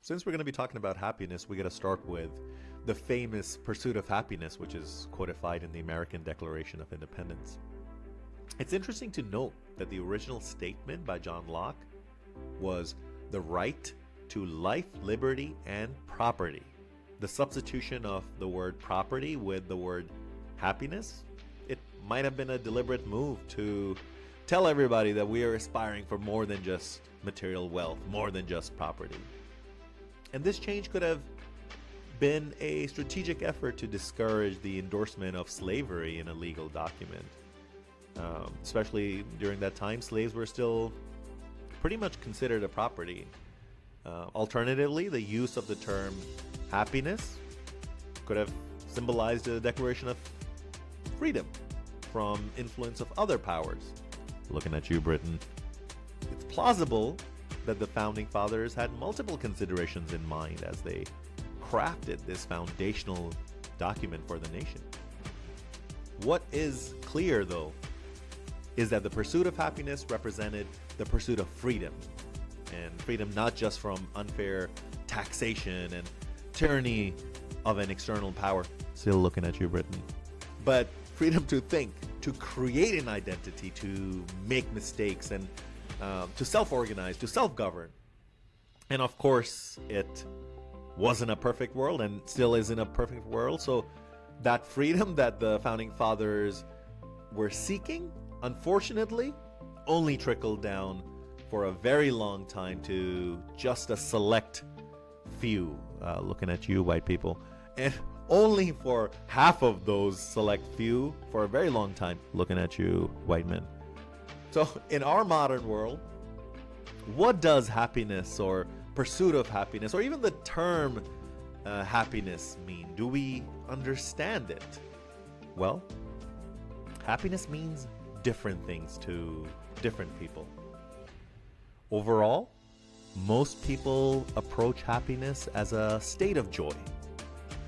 Since we're going to be talking about happiness, we got to start with the famous pursuit of happiness, which is codified in the American Declaration of Independence. It's interesting to note that the original statement by John Locke was the right to life, liberty, and property. The substitution of the word property with the word happiness, it might have been a deliberate move to tell everybody that we are aspiring for more than just material wealth, more than just property. And this change could have been a strategic effort to discourage the endorsement of slavery in a legal document. Especially during that time, slaves were still pretty much considered a property. Alternatively, the use of the term happiness could have symbolized a declaration of freedom from influence of other powers. Looking at you, Britain. It's plausible that the Founding Fathers had multiple considerations in mind as they crafted this foundational document for the nation. What is clear, though, is that the pursuit of happiness represented the pursuit of freedom. And freedom not just from unfair taxation and tyranny of an external power. Still looking at you, Britain. But freedom to think, to create an identity, to make mistakes, and to self-organize, to self-govern. And of course, it wasn't a perfect world and still isn't a perfect world. So that freedom that the Founding Fathers were seeking, unfortunately, only trickled down for a very long time to just a select few. Looking at you, white people. And only for half of those select few for a very long time. Looking at you, white men. So in our modern world, what does happiness or pursuit of happiness or even the term happiness mean? Do we understand it? Well, happiness means different things to different people. Overall, most people approach happiness as a state of joy,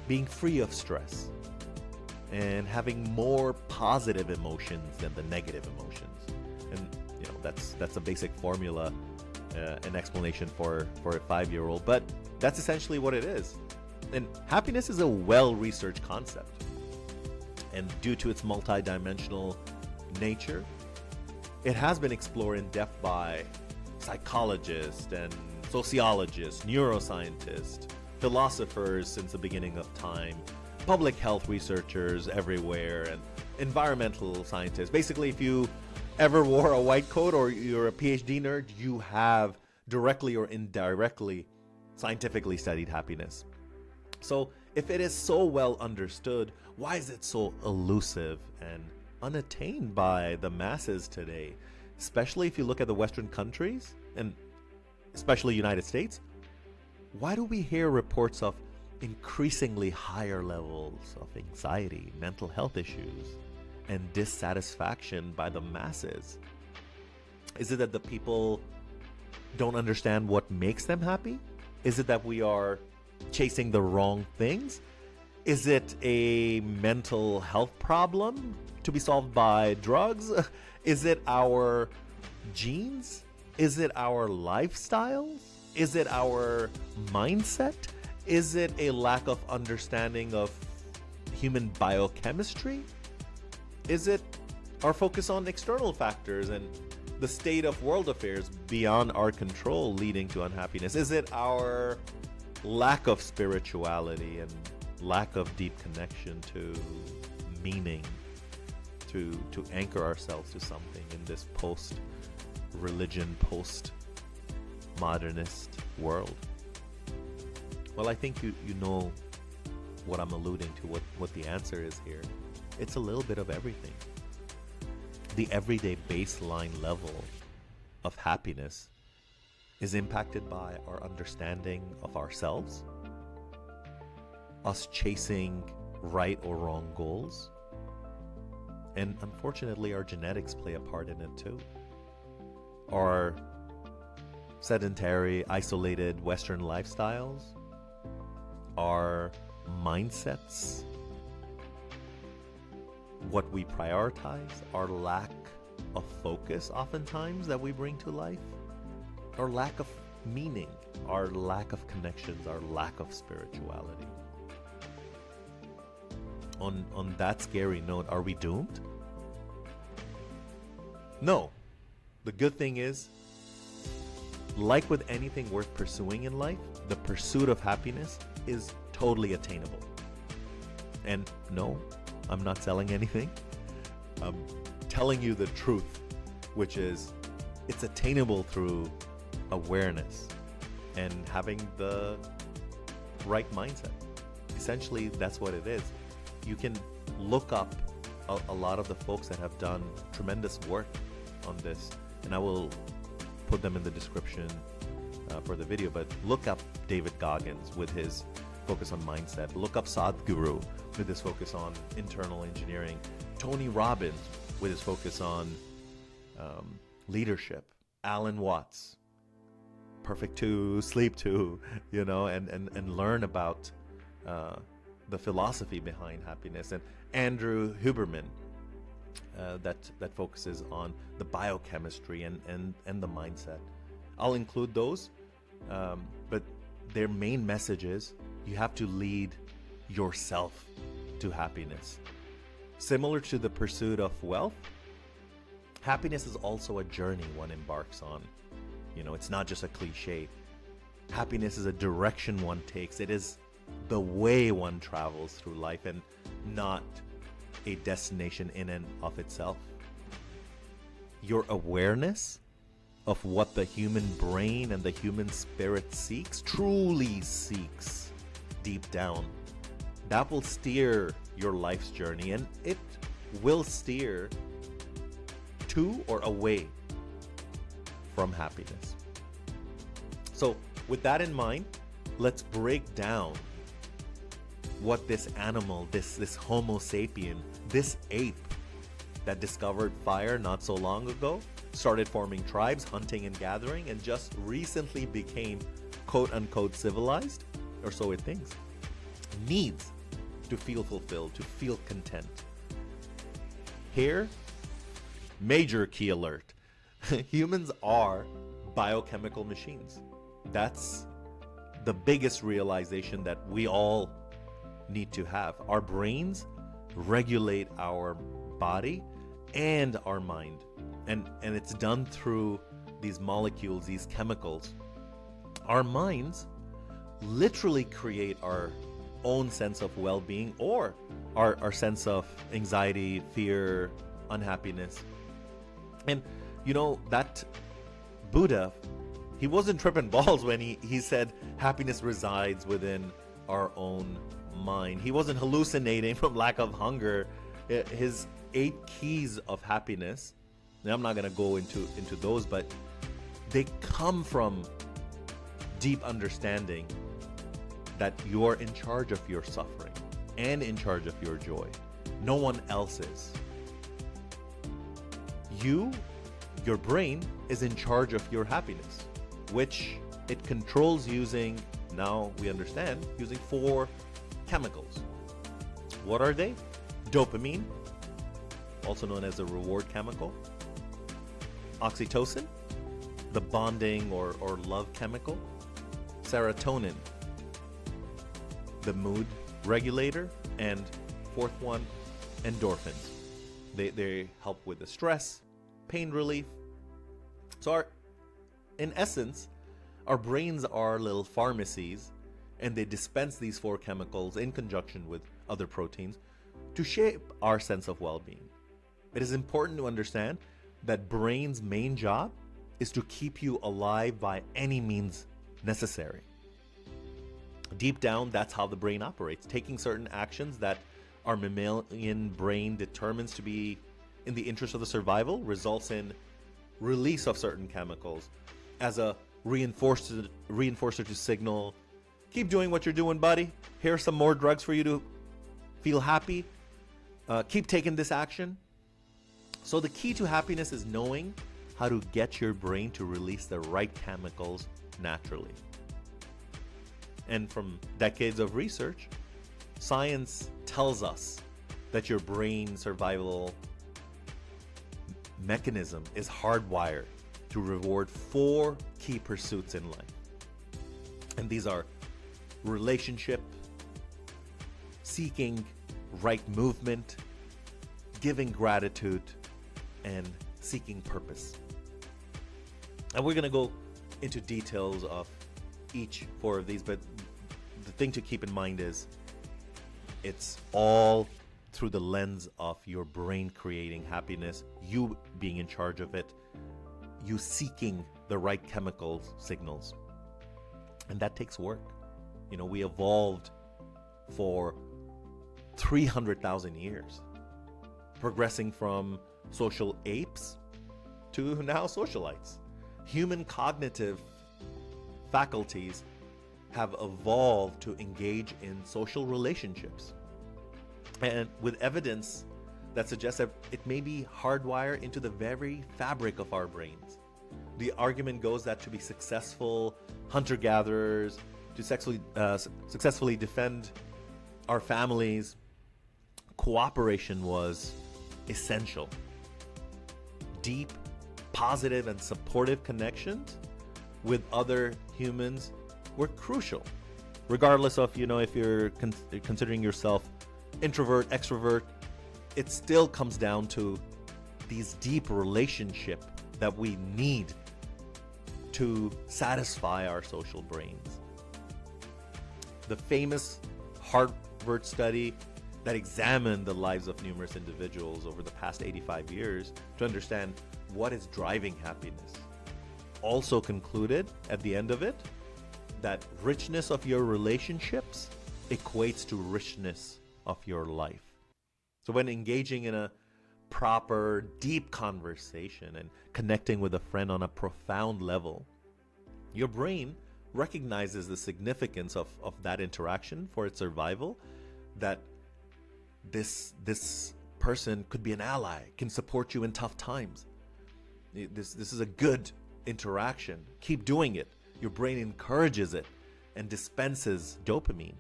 being free of stress, and having more positive emotions than the negative emotions. And that's a basic formula, an explanation for a 5-year-old, but that's essentially what it is. And happiness is a well-researched concept, and due to its multidimensional nature, it has been explored in depth by psychologists and sociologists, neuroscientists, philosophers since the beginning of time, public health researchers everywhere, and environmental scientists. Basically, if you ever wore a white coat or you're a PhD nerd, you have directly or indirectly scientifically studied happiness. So if it is so well understood, why is it so elusive and unattained by the masses today? Especially if you look at the Western countries, and especially United States, why do we hear reports of increasingly higher levels of anxiety, mental health issues, and dissatisfaction by the masses? Is it that the people don't understand what makes them happy? Is it that we are chasing the wrong things? Is it a mental health problem to be solved by drugs? Is it our genes? Is it our lifestyles? Is it our mindset? Is it a lack of understanding of human biochemistry? Is it our focus on external factors and the state of world affairs beyond our control leading to unhappiness? Is it our lack of spirituality and lack of deep connection to meaning, to anchor ourselves to something in this post-religion, post-modernist world? Well, I think you know what I'm alluding to, what the answer is here. It's a little bit of everything. The everyday baseline level of happiness is impacted by our understanding of ourselves, us chasing right or wrong goals, and unfortunately our genetics play a part in it too. Our sedentary, isolated Western lifestyles, our mindsets, what we prioritize, our lack of focus oftentimes that we bring to life, our lack of meaning, our lack of connections, our lack of spirituality. On that scary note, are we doomed? No. The good thing is, like with anything worth pursuing in life, the pursuit of happiness is totally attainable. And no, I'm not selling anything. I'm telling you the truth, which is it's attainable through awareness and having the right mindset. Essentially, that's what it is. You can look up a lot of the folks that have done tremendous work on this, and I will put them in the description for the video, but look up David Goggins with his focus on mindset. Look up Sadhguru with his focus on internal engineering. Tony Robbins with his focus on leadership. Alan Watts, Perfect 2, Sleep 2, and learn about the philosophy behind happiness. And Andrew Huberman, that focuses on the biochemistry and the mindset. I'll include those, but their main message is you have to lead yourself to happiness. Similar to the pursuit of wealth, happiness is also a journey one embarks on. It's not just a cliche. Happiness is a direction one takes. It is the way one travels through life and not a destination in and of itself. Your awareness of what the human brain and the human spirit truly seeks deep down, that will steer your life's journey, and it will steer to or away from happiness. So with that in mind, let's break down what this animal, this Homo sapien, this ape that discovered fire not so long ago, started forming tribes, hunting and gathering, and just recently became quote-unquote civilized, or so it thinks, needs to feel fulfilled, to feel content. Here, major key alert. Humans are biochemical machines. That's the biggest realization that we all need to have. Our brains regulate our body and our mind. And it's done through these molecules, these chemicals. Our minds literally create our own sense of well-being or our sense of anxiety, fear, unhappiness. And that Buddha, he wasn't tripping balls when he said happiness resides within our own mind. He wasn't hallucinating from lack of hunger. His 8 keys of happiness, and I'm not going to go into those, but they come from deep understanding that you're in charge of your suffering and in charge of your joy. No one else is. Your brain is in charge of your happiness, which it controls using, now we understand, using 4 chemicals. What are they? Dopamine, also known as a reward chemical. Oxytocin, the bonding or love chemical. Serotonin, the mood regulator. And 4th one, endorphins. They help with the stress, pain relief. So in essence, our brains are little pharmacies, and they dispense these 4 chemicals in conjunction with other proteins to shape our sense of well-being. It is important to understand that brain's main job is to keep you alive by any means necessary. Deep down, that's how the brain operates, taking certain actions that our mammalian brain determines to be in the interest of the survival results in release of certain chemicals as a reinforcer to signal, keep doing what you're doing, buddy. Here's some more drugs for you to feel happy. Keep taking this action. So the key to happiness is knowing how to get your brain to release the right chemicals naturally. And from decades of research, science tells us that your brain survival mechanism is hardwired to reward 4 key pursuits in life. And these are relationship, seeking right movement, giving gratitude, and seeking purpose. And we're going to go into details of each 4 of these, but the thing to keep in mind is it's all through the lens of your brain creating happiness, you being in charge of it, you seeking the right chemical signals. And that takes work. We evolved for 300,000 years, progressing from social apes to now socialites. Human cognitive faculties have evolved to engage in social relationships, and with evidence that suggests that it may be hardwired into the very fabric of our brains. The argument goes that to be successful hunter-gatherers, to successfully defend our families, cooperation was essential. Deep, positive, and supportive connections with other humans were crucial. Regardless of, if you're considering yourself introvert, extrovert, it still comes down to these deep relationships that we need to satisfy our social brains. The famous Harvard study that examined the lives of numerous individuals over the past 85 years to understand what is driving happiness also concluded at the end of it that richness of your relationships equates to richness of your life. So when engaging in a proper, deep conversation and connecting with a friend on a profound level, your brain recognizes the significance of that interaction for its survival, that this person could be an ally, can support you in tough times. This is a good interaction. Keep doing it. Your brain encourages it and dispenses dopamine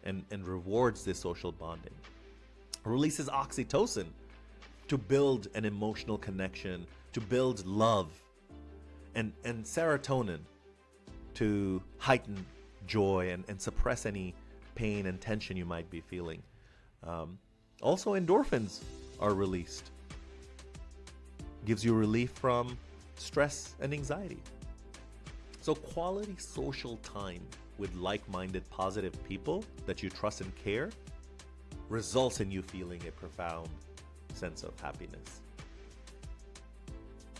and rewards this social bonding. Releases oxytocin to build an emotional connection, to build love, and serotonin to heighten joy and suppress any pain and tension you might be feeling. Also, endorphins are released. Gives you relief from stress and anxiety. So quality social time with like-minded positive people that you trust and care results in you feeling a profound sense of happiness.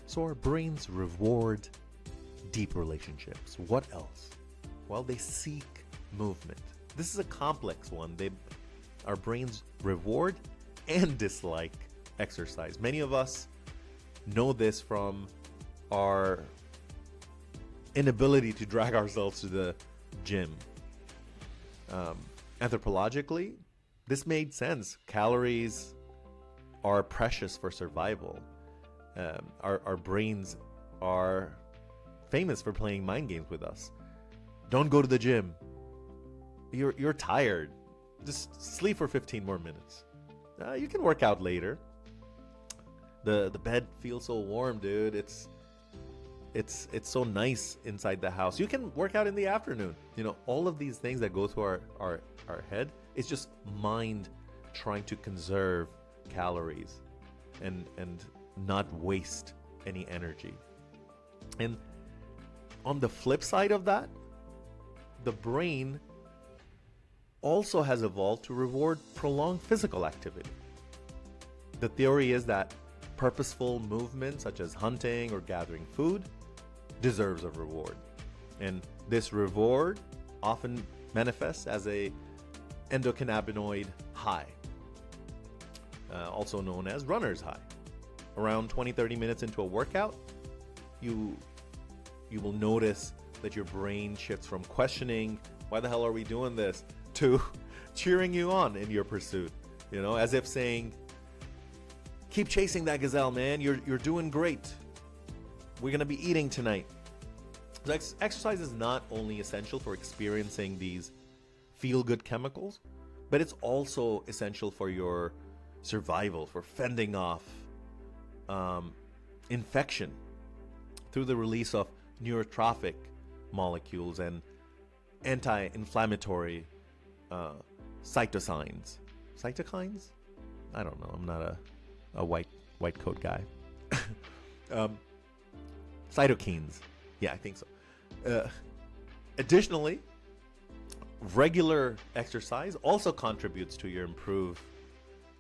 So our brains reward deep relationships. What else? Well, they seek movement. This is a complex one. Our brains reward and dislike exercise. Many of us know this from our inability to drag ourselves to the gym. Anthropologically, this made sense. Calories are precious for survival. Our brains are famous for playing mind games with us. Don't go to the gym. You're tired. Just sleep for 15 more minutes. You can work out later. The bed feels so warm, dude. It's so nice inside the house. You can work out in the afternoon. All of these things that go through our head, it's just mind trying to conserve calories and not waste any energy. And on the flip side of that, the brain also has evolved to reward prolonged physical activity. The theory is that purposeful movement, such as hunting or gathering food, deserves a reward. And this reward often manifests as a endocannabinoid high, also known as runner's high. Around 20-30 minutes into a workout, you will notice that your brain shifts from questioning, why the hell are we doing this, to cheering you on in your pursuit, as if saying, keep chasing that gazelle, man. You're doing great. We're going to be eating tonight. So exercise is not only essential for experiencing these feel-good chemicals, but it's also essential for your survival, for fending off infection through the release of neurotrophic molecules and anti-inflammatory cytokines. Cytokines? I don't know. I'm not a white coat guy. Cytokines. Yeah, I think so. Additionally, regular exercise also contributes to your improved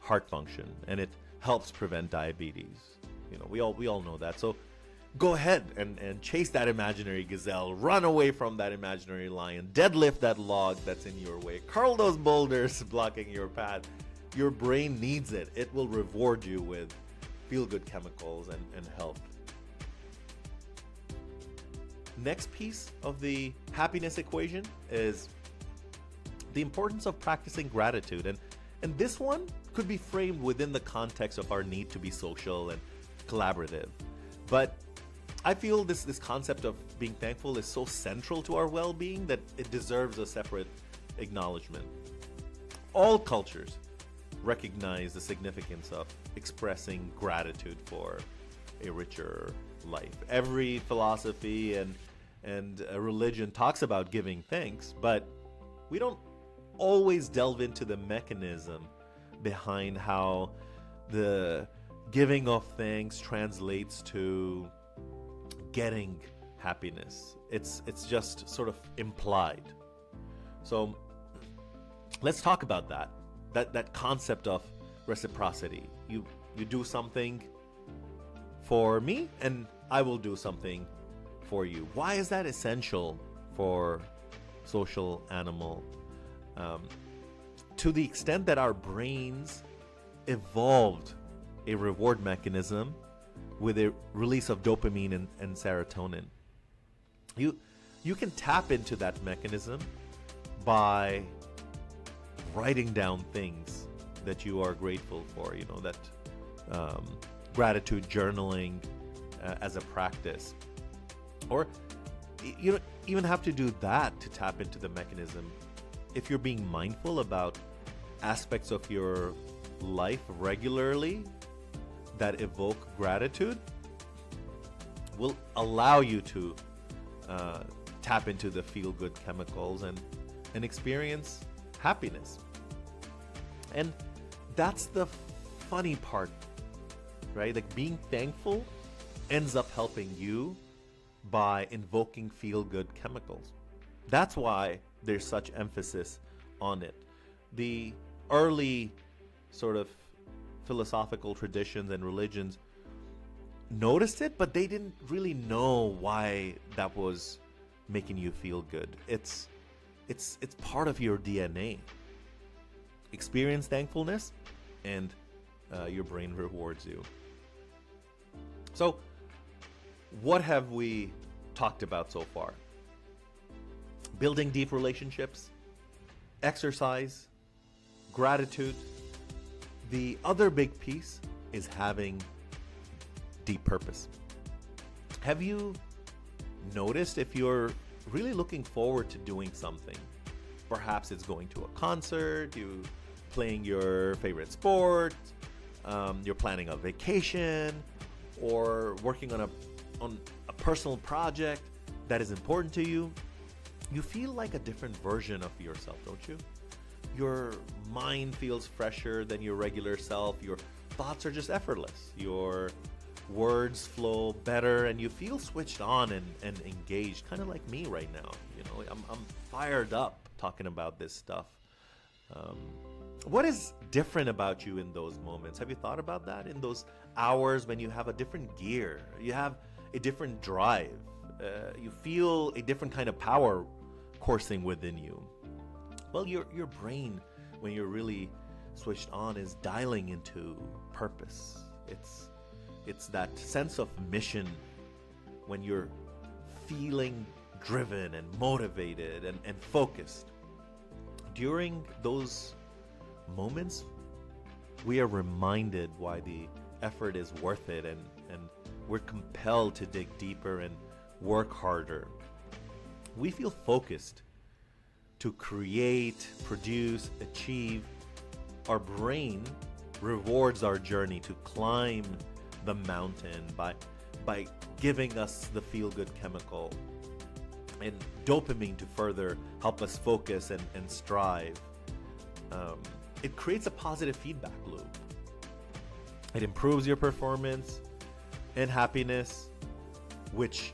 heart function, and it helps prevent diabetes. You know, we all know that. So go ahead and chase that imaginary gazelle, run away from that imaginary lion, deadlift that log that's in your way, curl those boulders blocking your path. Your brain needs it. It will reward you with feel-good chemicals and health. Next piece of the happiness equation is the importance of practicing gratitude. And this one could be framed within the context of our need to be social and collaborative. But I feel this concept of being thankful is so central to our well-being that it deserves a separate acknowledgement. All cultures recognize the significance of expressing gratitude for a richer life. Every philosophy and religion talks about giving thanks, but we don't always delve into the mechanism behind how the giving of thanks translates to getting happiness. It's just sort of implied. So let's talk about that concept of reciprocity. You do something for me and I will do something for you. Why is that essential for social animal? To the extent that our brains evolved a reward mechanism with a release of dopamine and serotonin. You can tap into that mechanism by writing down things that you are grateful for, you know, that gratitude journaling as a practice. Or you don't even have to do that to tap into the mechanism. If you're being mindful about aspects of your life regularly that evoke gratitude, will allow you to tap into the feel-good chemicals and experience happiness. And that's the funny part, right? Like, being thankful ends up helping you by invoking feel-good chemicals. That's why there's such emphasis on it. The early sort of philosophical traditions and religions noticed it, but they didn't really know why that was making you feel good. It's part of your DNA. Experience thankfulness, and your brain rewards you. So, what have we talked about so far? Building deep relationships, exercise, gratitude. The other big piece is having deep purpose. Have you noticed if you're really looking forward to doing something? Perhaps it's going to a concert, you playing your favorite sport, you're planning a vacation, or working on a personal project that is important to you. You feel like a different version of yourself, don't you? Your mind feels fresher than your regular self. Your thoughts are just effortless. Your words flow better, and you feel switched on and engaged, kind of like me right now. You know, I'm fired up talking about this stuff. What is different about you in those moments? Have you thought about that? In those hours when you have a different gear, you have a different drive, you feel a different kind of power coursing within you. Well, your brain, when you're really switched on, is dialing into purpose. It's that sense of mission when you're feeling driven and motivated and focused. During those moments, we are reminded why the effort is worth it, and we're compelled to dig deeper and work harder. We feel focused to create, produce, achieve. Our brain rewards our journey to climb the mountain by giving us the feel-good chemical. and dopamine to further help us focus and strive. It creates a positive feedback loop. It improves your performance and happiness, which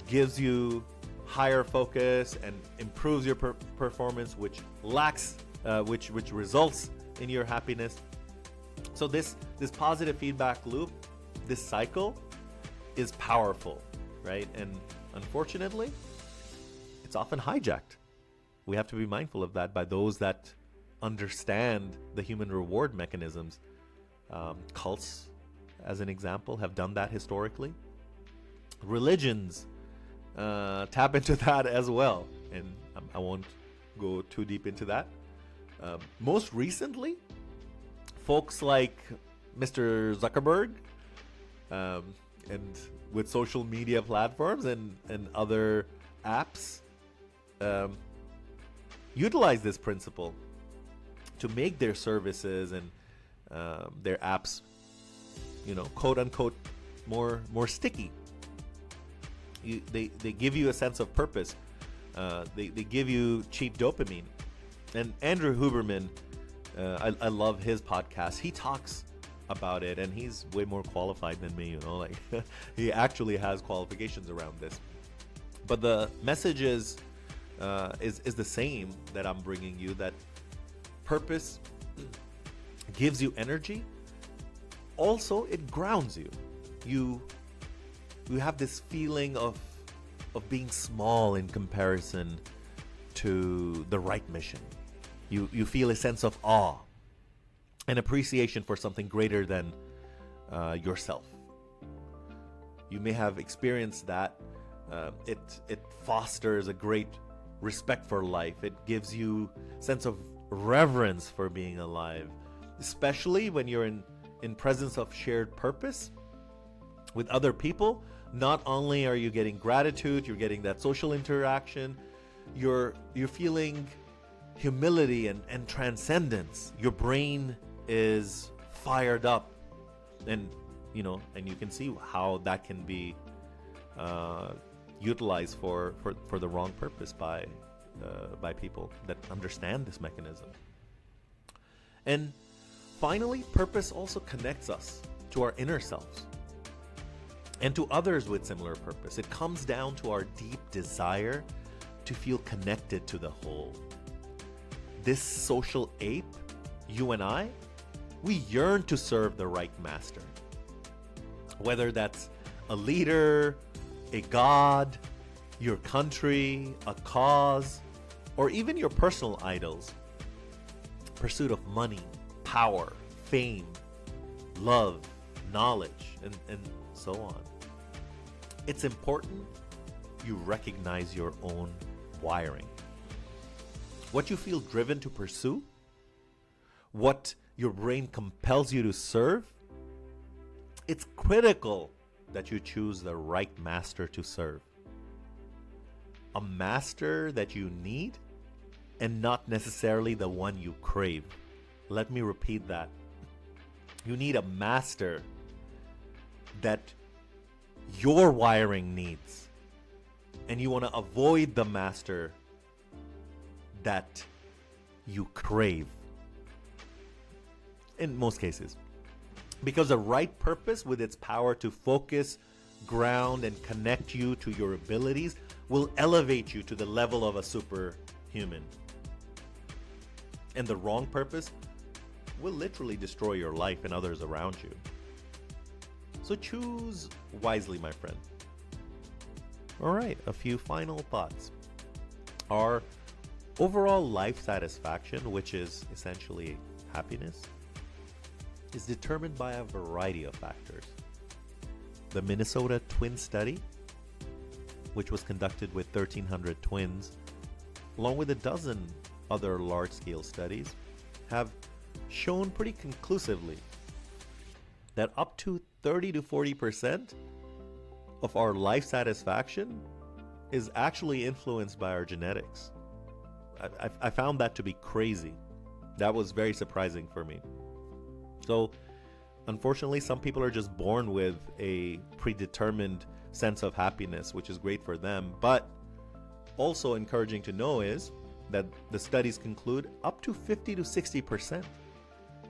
gives you higher focus and improves your performance, which results in your happiness. So this positive feedback loop, this cycle, is powerful, right? And unfortunately, it's often hijacked. We have to be mindful of that by those that understand the human reward mechanisms. Cults, as an example, have done that historically. Religions tap into that as well, and I won't go too deep into that. Most recently, folks like Mr. Zuckerberg, and with social media platforms and other apps, utilize this principle to make their services and their apps, quote unquote, more sticky. They give you a sense of purpose. They give you cheap dopamine. And Andrew Huberman, I love his podcast. He talks about it, and he's way more qualified than me. He actually has qualifications around this. But the message is the same that I'm bringing you. That purpose gives you energy. Also, it grounds you. You have this feeling of being small in comparison to the right mission. You feel a sense of awe and appreciation for something greater than yourself. You may have experienced that. It fosters a great respect for life. It gives you a sense of reverence for being alive, especially when you're in presence of shared purpose with other people. Not only are you getting gratitude, you're getting that social interaction, you're feeling humility and transcendence. Your brain is fired up, and you can see how that can be utilized for the wrong purpose by people that understand this mechanism. And finally, purpose also connects us to our inner selves and to others with similar purpose. It comes down to our deep desire to feel connected to the whole. This social ape, you and I, we yearn to serve the right master. Whether that's a leader, a god, your country, a cause, or even your personal idols. Pursuit of money, power, fame, love, knowledge, and so on. It's important you recognize your own wiring. What you feel driven to pursue, what your brain compels you to serve, it's critical that you choose the right master to serve. A master that you need and not necessarily the one you crave. Let me repeat that. You need a master that your wiring needs, and you want to avoid the master that you crave in most cases, because the right purpose, with its power to focus, ground, and connect you to your abilities, will elevate you to the level of a superhuman. And the wrong purpose will literally destroy your life and others around you. So choose wisely, my friend. All right, a few final thoughts. Our overall life satisfaction, which is essentially happiness, is determined by a variety of factors. The Minnesota Twin Study, which was conducted with 1,300 twins, along with a dozen other large-scale studies, have shown pretty conclusively that up to 30 to 40% of our life satisfaction is actually influenced by our genetics. I found that to be crazy. That was very surprising for me. So, unfortunately, some people are just born with a predetermined sense of happiness, which is great for them. But also encouraging to know is that the studies conclude up to 50 to 60%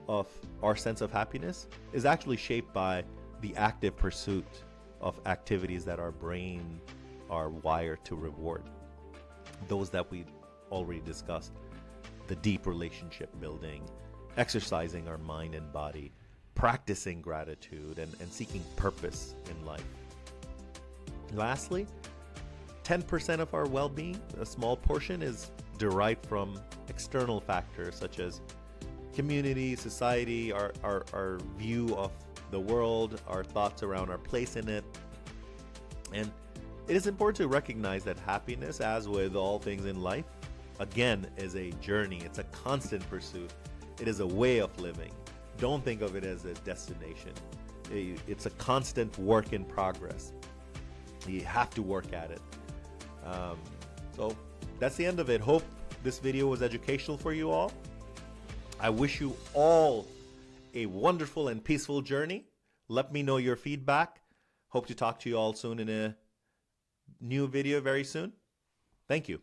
of our sense of happiness is actually shaped by the active pursuit of activities that our brain are wired to reward. Those that we already discussed, the deep relationship building, exercising our mind and body, practicing gratitude, and seeking purpose in life. Lastly, 10% of our well-being, a small portion, is derived from external factors such as community, society, our view of the world, our thoughts around our place in it. And it is important to recognize that happiness, as with all things in life, again, is a journey. It's a constant pursuit. It is a way of living. Don't think of it as a destination. It's a constant work in progress. You have to work at it. So that's the end of it. Hope this video was educational for you all. I wish you all a wonderful and peaceful journey. Let me know your feedback. Hope to talk to you all soon in a new video very soon. Thank you.